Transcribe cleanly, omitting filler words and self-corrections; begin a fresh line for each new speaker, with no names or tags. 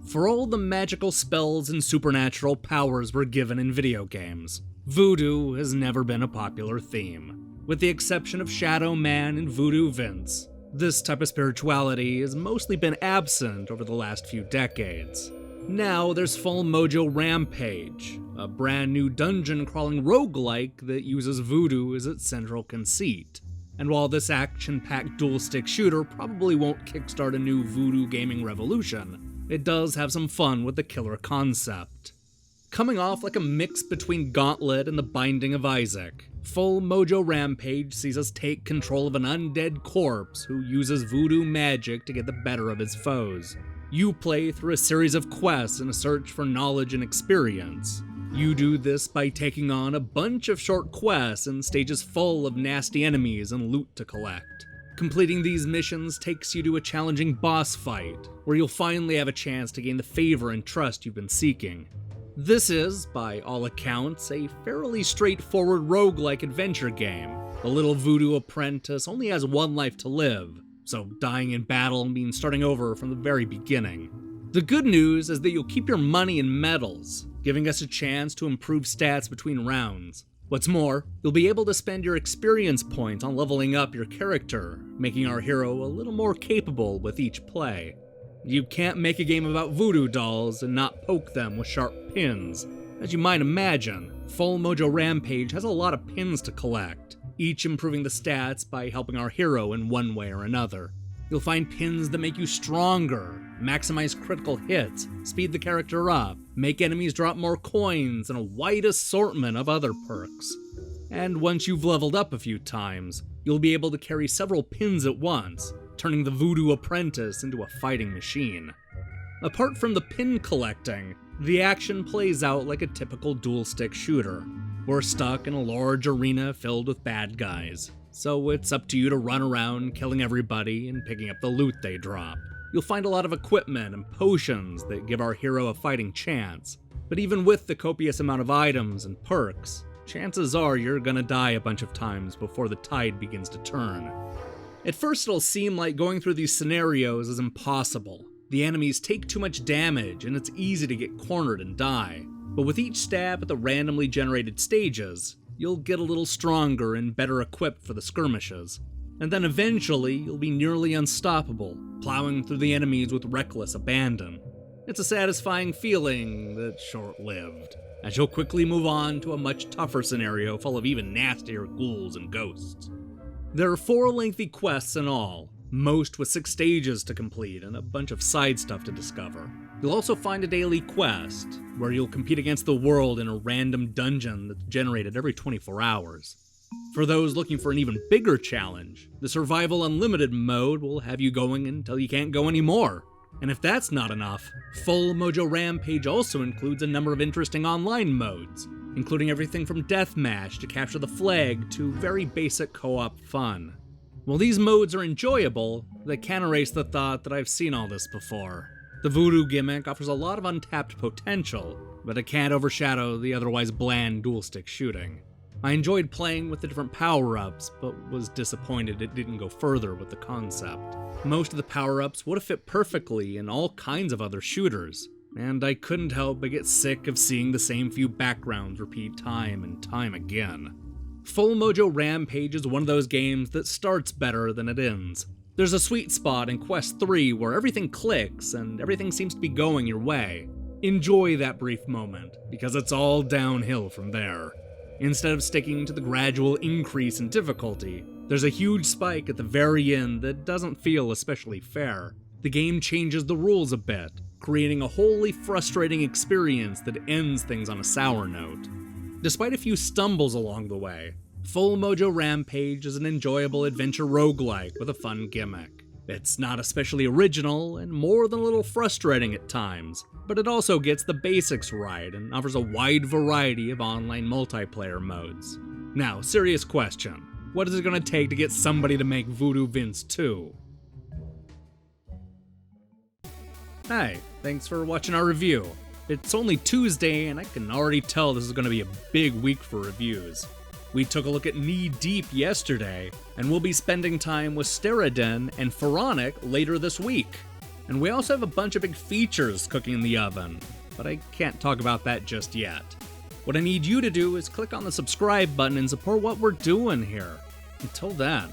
For all the magical spells and supernatural powers we're given in video games, voodoo has never been a popular theme. With the exception of Shadow Man and Voodoo Vince, this type of spirituality has mostly been absent over the last few decades. Now there's full Mojo Rampage, a brand new dungeon-crawling roguelike that uses voodoo as its central conceit. And while this action-packed dual-stick shooter probably won't kickstart a new voodoo gaming revolution, it does have some fun with the killer concept. Coming off like a mix between Gauntlet and The Binding of Isaac, full Mojo Rampage sees us take control of an undead corpse who uses voodoo magic to get the better of his foes. You play through a series of quests in a search for knowledge and experience. You do this by taking on a bunch of short quests and stages full of nasty enemies and loot to collect. Completing these missions takes you to a challenging boss fight, where you'll finally have a chance to gain the favor and trust you've been seeking. This is, by all accounts, a fairly straightforward roguelike adventure game. The little voodoo apprentice only has one life to live, so dying in battle means starting over from the very beginning. The good news is that you'll keep your money and medals, giving us a chance to improve stats between rounds. What's more, you'll be able to spend your experience points on leveling up your character, making our hero a little more capable with each play. You can't make a game about voodoo dolls and not poke them with sharp pins. As you might imagine, full Mojo Rampage has a lot of pins to collect, each improving the stats by helping our hero in one way or another. You'll find pins that make you stronger, maximize critical hits, speed the character up, make enemies drop more coins, and a wide assortment of other perks. And once you've leveled up a few times, you'll be able to carry several pins at once, turning the voodoo apprentice into a fighting machine. Apart from the pin collecting, the action plays out like a typical dual-stick shooter. We're stuck in a large arena filled with bad guys, so it's up to you to run around killing everybody and picking up the loot they drop. You'll find a lot of equipment and potions that give our hero a fighting chance, but even with the copious amount of items and perks, chances are you're gonna die a bunch of times before the tide begins to turn. At first it'll seem like going through these scenarios is impossible. The enemies take too much damage and it's easy to get cornered and die. But with each stab at the randomly generated stages, you'll get a little stronger and better equipped for the skirmishes. And then eventually, you'll be nearly unstoppable, plowing through the enemies with reckless abandon. It's a satisfying feeling that's short-lived, as you'll quickly move on to a much tougher scenario full of even nastier ghouls and ghosts. There are 4 lengthy quests in all, most with 6 stages to complete and a bunch of side stuff to discover. You'll also find a daily quest, where you'll compete against the world in a random dungeon that's generated every 24 hours. For those looking for an even bigger challenge, the Survival Unlimited mode will have you going until you can't go anymore. And if that's not enough, full Mojo Rampage also includes a number of interesting online modes, including everything from deathmatch to capture the flag to very basic co-op fun. While these modes are enjoyable, they can erase the thought that I've seen all this before. The voodoo gimmick offers a lot of untapped potential, but it can't overshadow the otherwise bland dual-stick shooting. I enjoyed playing with the different power-ups, but was disappointed it didn't go further with the concept. Most of the power-ups would have fit perfectly in all kinds of other shooters, and I couldn't help but get sick of seeing the same few backgrounds repeat time and time again. Full Mojo Rampage is one of those games that starts better than it ends. There's a sweet spot in Quest 3 where everything clicks and everything seems to be going your way. Enjoy that brief moment, because it's all downhill from there. Instead of sticking to the gradual increase in difficulty, there's a huge spike at the very end that doesn't feel especially fair. The game changes the rules a bit, creating a wholly frustrating experience that ends things on a sour note. Despite a few stumbles along the way, full Mojo Rampage is an enjoyable adventure roguelike with a fun gimmick. It's not especially original and more than a little frustrating at times, but it also gets the basics right and offers a wide variety of online multiplayer modes. Now, serious question. What is it going to take to get somebody to make Voodoo Vince 2? Hi, thanks for watching our review. It's only Tuesday and I can already tell this is going to be a big week for reviews. We took a look at Knee Deep yesterday, and we'll be spending time with Steradin and Pharaonic later this week. And we also have a bunch of big features cooking in the oven, but I can't talk about that just yet. What I need you to do is click on the subscribe button and support what we're doing here. Until then,